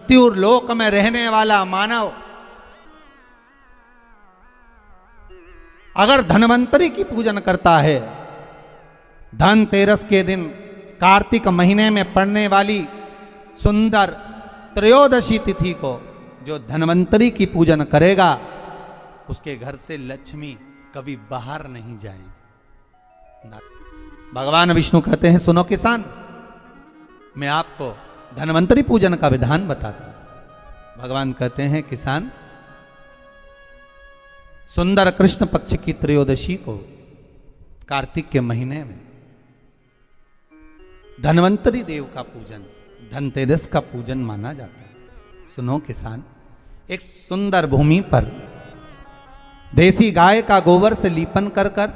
मृत्यु लोक में रहने वाला मानव अगर धन्वंतरी की पूजन करता है, धनतेरस के दिन कार्तिक महीने में पड़ने वाली सुंदर त्रयोदशी तिथि को जो धन्वंतरी की पूजन करेगा, उसके घर से लक्ष्मी कभी बाहर नहीं जाएगी। भगवान विष्णु कहते हैं, सुनो किसान, मैं आपको धन्वंतरी पूजन का विधान बताता हूं। भगवान कहते हैं, किसान, सुंदर कृष्ण पक्ष की त्रयोदशी को कार्तिक के महीने में धन्वंतरी देव का पूजन, धनतेरस का पूजन माना जाता है। सुनो किसान, एक सुंदर भूमि पर देसी गाय का गोबर से लीपन कर कर,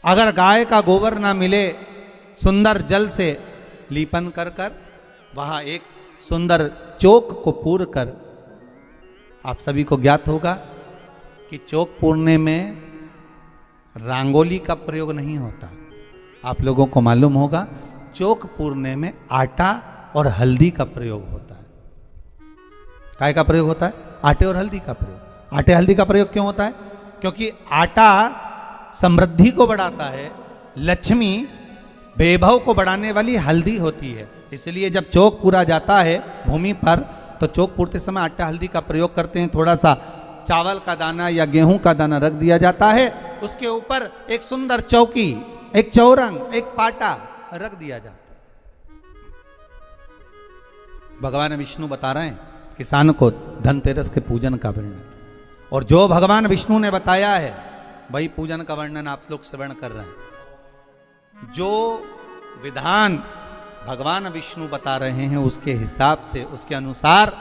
अगर गाय का गोबर ना मिले, सुंदर जल से लीपन कर कर वहां एक सुंदर चौक को पूर कर, आप सभी को ज्ञात होगा कि चौक पूरने में रंगोली का प्रयोग नहीं होता। आप लोगों को मालूम होगा, चौक पूरने में आटा और हल्दी का प्रयोग होता है। काय का प्रयोग होता है? आटे और हल्दी का प्रयोग। आटे हल्दी का प्रयोग क्यों होता है? क्योंकि आटा समृद्धि को बढ़ाता है, लक्ष्मी वैभव को बढ़ाने वाली हल्दी होती है। इसलिए जब चौक पूरा जाता है भूमि पर, तो चौक पूरते समय आटा हल्दी का प्रयोग करते हैं। थोड़ा सा चावल का दाना या गेहूं का दाना रख दिया जाता है, उसके ऊपर एक सुंदर चौकी, एक चौरंग, एक पाटा रख दिया जाता है। भगवान विष्णु बता रहे हैं किसान को धनतेरस के पूजन का वर्णन, और जो भगवान विष्णु ने बताया है वही पूजन का वर्णन आप लोग श्रवण कर रहे हैं। जो विधान भगवान विष्णु बता रहे हैं उसके हिसाब से, उसके अनुसार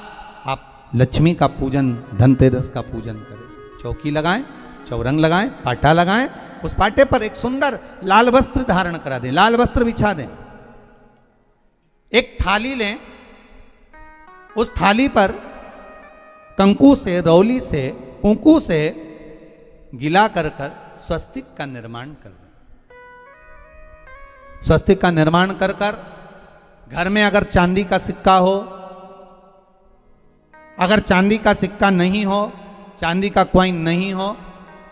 आप लक्ष्मी का पूजन, धनतेरस का पूजन करें। चौकी लगाएं, चौरंग लगाएं, पाटा लगाएं, उस पाटे पर एक सुंदर लाल वस्त्र धारण करा दें, लाल वस्त्र बिछा दें। एक थाली लें, उस थाली पर कंकु से, रौली से, कुंकू से गिला कर कर स्वस्तिक का निर्माण कर दें। स्वस्तिक का निर्माण कर कर घर में अगर चांदी का सिक्का हो, अगर चांदी का सिक्का नहीं हो, चांदी का कॉइन नहीं हो,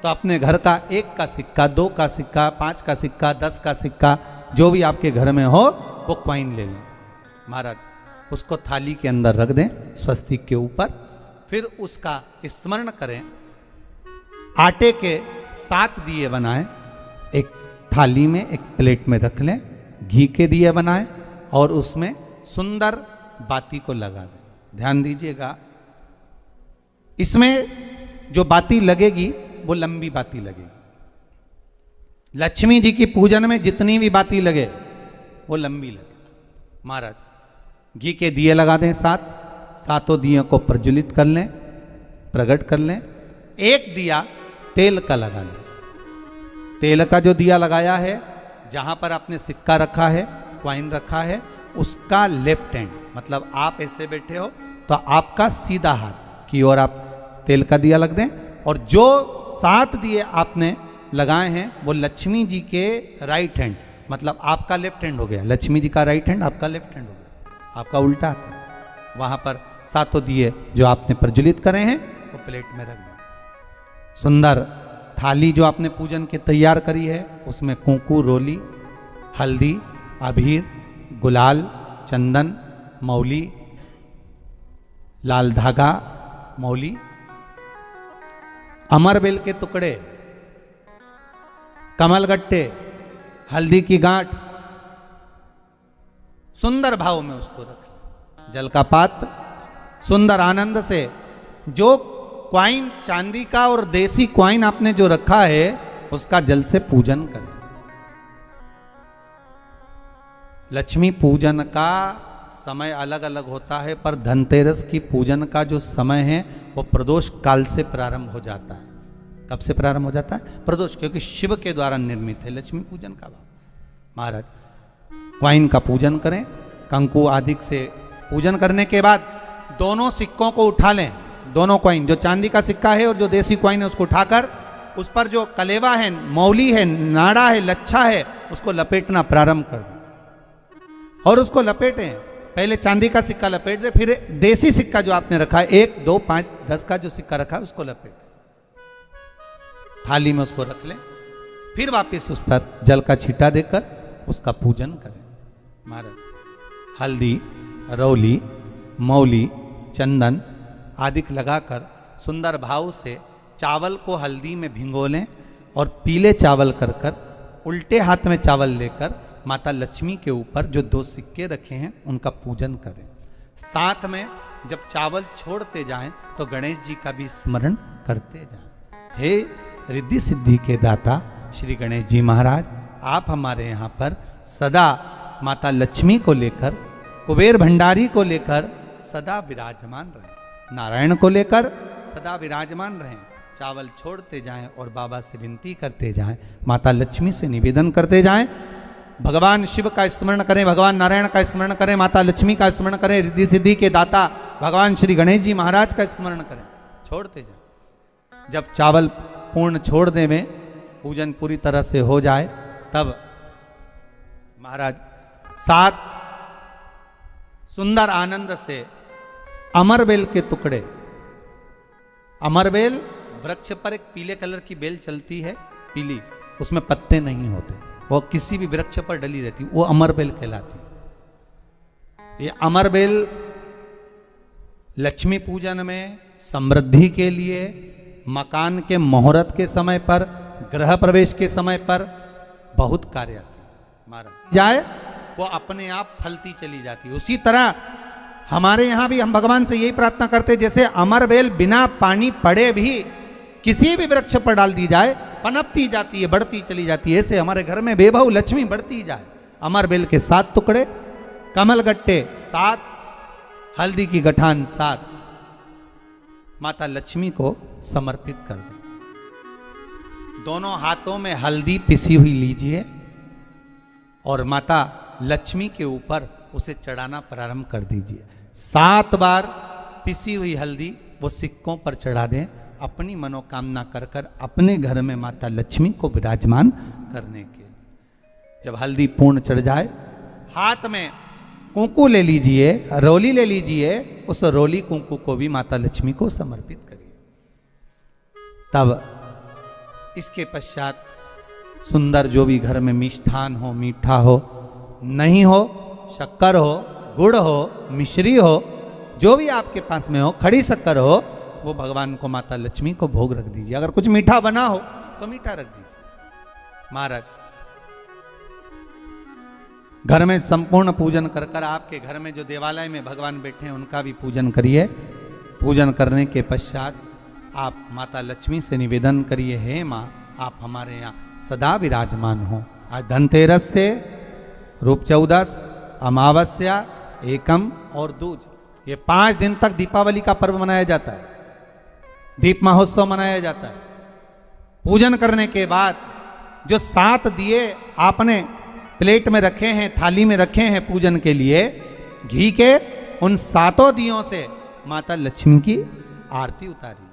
तो अपने घर का 1 का सिक्का, 2 का सिक्का, 5 का सिक्का, 10 का सिक्का, जो भी आपके घर में हो वो कॉइन ले लें महाराज, उसको थाली के अंदर रख दें स्वस्तिक के ऊपर। फिर उसका स्मरण करें। आटे के 7 दिए बनाएं, एक थाली में, एक प्लेट में रख लें, घी के दिए बनाएं और उसमें सुंदर बाती को लगा दें। ध्यान दीजिएगा, इसमें जो बाती लगेगी वो लंबी बाती लगेगी। लक्ष्मी जी की पूजन में जितनी भी बाती लगे वो लंबी लगे। महाराज घी के दिए लगा दें 7, सातों दियों को प्रज्वलित कर लें, प्रकट कर लें। एक दिया तेल का लगा लें। तेल का जो दिया लगाया है, जहां पर आपने सिक्का रखा है, कॉइन रखा है, उसका लेफ्ट हैंड, मतलब आप ऐसे बैठे हो तो आपका सीधा हाथ की ओर आप तेल का दिया लग दें। और जो 7 दिए आपने लगाए हैं वो लक्ष्मी जी के राइट हैंड, मतलब आपका लेफ्ट हैंड हो गया, लक्ष्मी जी का राइट हैंड, आपका लेफ्ट हैंड हो गया, आपका उल्टा हाथ है। वहां पर 7 दिए जो आपने प्रज्वलित करे हैं वो प्लेट में रख दें। सुंदर थाली जो आपने पूजन के तैयार करी है, उसमें कुंकू, रोली, हल्दी, अबीर, गुलाल, चंदन, मौली, लाल धागा, मौली, अमरबेल के टुकड़े, कमलगट्टे, हल्दी की गांठ, सुंदर भाव में उसको रख लें। जल का पात्र सुंदर आनंद से, जो क्वाइन चांदी का और देसी क्वाइन आपने जो रखा है उसका जल से पूजन करें। लक्ष्मी पूजन का समय अलग अलग होता है, पर धनतेरस की पूजन का जो समय है वो प्रदोष काल से प्रारंभ हो जाता है। कब से प्रारंभ हो जाता है? प्रदोष, क्योंकि शिव के द्वारा निर्मित है लक्ष्मी पूजन का भाव। महाराज क्वाइन का पूजन करें, कंकु आदि से पूजन करने के बाद दोनों सिक्कों को उठा लें। दोनों कॉइन, जो चांदी का सिक्का है और जो देसी कॉइन है, उसको उठाकर उस पर जो कलेवा है, मौली है, नाड़ा है, लच्छा है, उसको लपेटना प्रारंभ कर दें और उसको लपेटें। पहले चांदी का सिक्का लपेट दे, फिर देसी सिक्का जो आपने रखा है 1, 2, 5, 10 का जो सिक्का रखा है उसको लपेट थाली में उसको रख लें, फिर वापस उस पर जल का छींटा देकर उसका पूजन करें। महाराज हल्दी, रौली, मौली, चंदन आदि लगाकर सुंदर भाव से चावल को हल्दी में भिगो लें और पीले चावल कर कर उल्टे हाथ में चावल लेकर माता लक्ष्मी के ऊपर जो 2 सिक्के रखे हैं उनका पूजन करें। साथ में जब चावल छोड़ते जाएं तो गणेश जी का भी स्मरण करते जाएं। हे रिद्धि सिद्धि के दाता श्री गणेश जी महाराज, आप हमारे यहाँ पर सदा माता लक्ष्मी को लेकर, कुबेर भंडारी को लेकर सदा विराजमान रहें, नारायण को लेकर सदा विराजमान रहें। चावल छोड़ते जाएं और बाबा से विनती करते जाएं, माता लक्ष्मी से निवेदन करते जाएं, भगवान शिव का स्मरण करें, भगवान नारायण का स्मरण करें, माता लक्ष्मी का स्मरण करें, रिद्धि सिद्धि के दाता भगवान श्री गणेश जी महाराज का स्मरण करें, छोड़ते जाएं। जब चावल पूर्ण छोड़ दे में पूजन पूरी तरह से हो जाए तब महाराज 7 सुंदर आनंद से अमरबेल के टुकड़े, अमरबेल वृक्ष पर एक पीले कलर की बेल चलती है, पीली, उसमें पत्ते नहीं होते, वो किसी भी वृक्ष पर डली रहती, वो अमरबेल कहलाती। ये अमरबेल लक्ष्मी पूजन में, समृद्धि के लिए, मकान के मुहूर्त के समय पर, गृह प्रवेश के समय पर बहुत कार्य आती है। महाराज जाए वो अपने आप फलती चली जाती है। उसी तरह हमारे यहाँ भी हम भगवान से यही प्रार्थना करते हैं, जैसे अमरबेल बिना पानी पड़े भी किसी भी वृक्ष पर डाल दी जाए पनपती जाती है, बढ़ती चली जाती है, ऐसे हमारे घर में बेभव लक्ष्मी बढ़ती जाए। अमरबेल के 7 टुकड़े, कमल गट्टे 7, हल्दी की गठान 7 माता लक्ष्मी को समर्पित कर दें। दोनों हाथों में हल्दी पिसी हुई लीजिए और माता लक्ष्मी के ऊपर उसे चढ़ाना प्रारंभ कर दीजिए। 7 बार पिसी हुई हल्दी वो सिक्कों पर चढ़ा दें, अपनी मनोकामना कर कर अपने घर में माता लक्ष्मी को विराजमान करने के। जब हल्दी पूर्ण चढ़ जाए, हाथ में कुंकू ले लीजिए, रोली ले लीजिए, उस रोली कुंकू को भी माता लक्ष्मी को समर्पित करिए। तब इसके पश्चात सुंदर जो भी घर में मिष्ठान हो, मीठा हो, नहीं हो, शक्कर हो, गुड़ हो, मिश्री हो, जो भी आपके पास में हो, खड़ी शक्कर हो, वो भगवान को माता लक्ष्मी को भोग रख दीजिए। अगर कुछ मीठा बना हो तो मीठा रख दीजिए। महाराज घर में संपूर्ण पूजन कर कर आपके घर में जो देवालय में भगवान बैठे हैं उनका भी पूजन करिए। पूजन करने के पश्चात आप माता लक्ष्मी से निवेदन करिए, हे माँ आप हमारे यहाँ सदा विराजमान हो। आज धनतेरस से रूप 14, अमावस्या, एकम और दूज, ये 5 दिन तक दीपावली का पर्व मनाया जाता है, दीप महोत्सव मनाया जाता है। पूजन करने के बाद जो 7 दिए आपने प्लेट में रखे हैं, थाली में रखे हैं पूजन के लिए घी के, उन 7 दियों से माता लक्ष्मी की आरती उतारिए।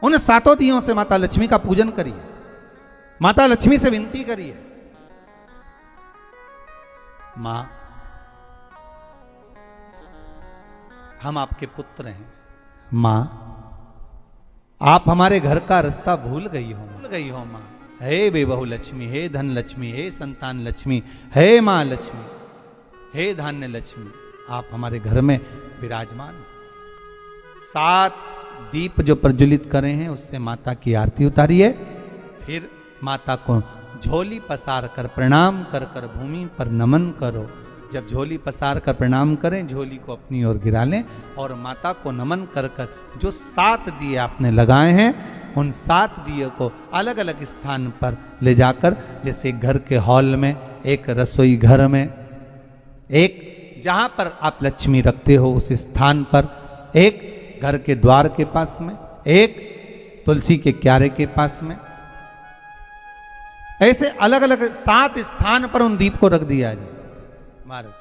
उन 7 दियों से माता लक्ष्मी का पूजन करिए, माता लक्ष्मी से विनती करिए, मां हम आपके पुत्र हैं, मां आप हमारे घर का रास्ता भूल गई हो मां। हे बेबहू लक्ष्मी, हे धन लक्ष्मी, हे संतान लक्ष्मी, हे मां लक्ष्मी, हे धान्य लक्ष्मी, आप हमारे घर में विराजमान। 7 दीप जो प्रज्वलित करे हैं उससे माता की आरती उतारिए। फिर माता को झोली पसार कर प्रणाम कर कर भूमि पर नमन करो। जब झोली पसार कर प्रणाम करें, झोली को अपनी ओर गिरा लें और माता को नमन कर कर जो 7 दिए आपने लगाए हैं उन 7 दिए को अलग अलग स्थान पर ले जाकर, जैसे घर के हॉल में, एक रसोई घर में, एक जहाँ पर आप लक्ष्मी रखते हो उस स्थान पर, एक घर के द्वार के पास में, एक तुलसी के क्यारे के पास में, ऐसे अलग अलग 7 स्थान पर उन दीप को रख दिया जाए। महाराज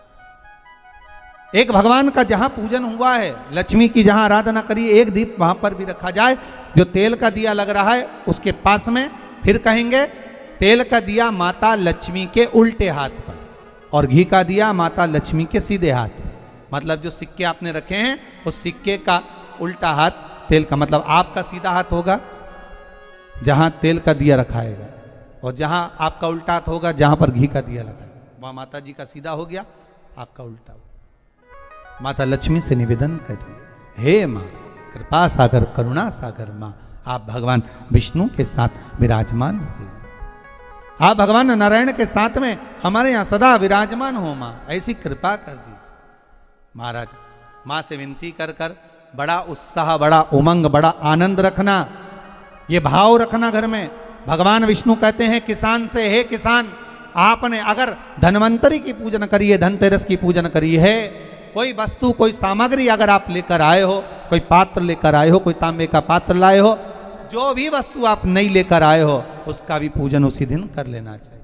एक भगवान का जहां पूजन हुआ है, लक्ष्मी की जहां आराधना करिए, एक दीप वहां पर भी रखा जाए। जो तेल का दिया लग रहा है उसके पास में फिर कहेंगे तेल का दिया माता लक्ष्मी के उल्टे हाथ पर और घी का दिया माता लक्ष्मी के सीधे हाथ पर। मतलब जो सिक्के आपने रखे हैं उस सिक्के का उल्टा हाथ तेल का, मतलब आपका सीधा हाथ होगा जहां तेल का दिया रखाएगा, और जहां आपका उल्टा हाथ होगा जहां पर घी का दिया लगाएगा, वहां माता जी का सीधा हो गया, आपका उल्टा हो। माता लक्ष्मी से निवेदन करिए, हे माँ कृपा सागर करुणा सागर माँ, आप भगवान विष्णु के साथ विराजमान हुए, आप भगवान नारायण के साथ में हमारे यहाँ सदा विराजमान हो माँ, ऐसी कृपा कर दीजिए। महाराज माँ से विनती कर कर बड़ा उत्साह, बड़ा उमंग, बड़ा आनंद रखना, ये भाव रखना घर में। भगवान विष्णु कहते हैं किसान से, हे किसान आपने अगर धन्वंतरी की पूजन करी है, धनतेरस की पूजन करी है, कोई वस्तु कोई सामग्री अगर आप लेकर आए हो, कोई पात्र लेकर आए हो, कोई तांबे का पात्र लाए हो, जो भी वस्तु आप नहीं लेकर आए हो उसका भी पूजन उसी दिन कर लेना चाहिए।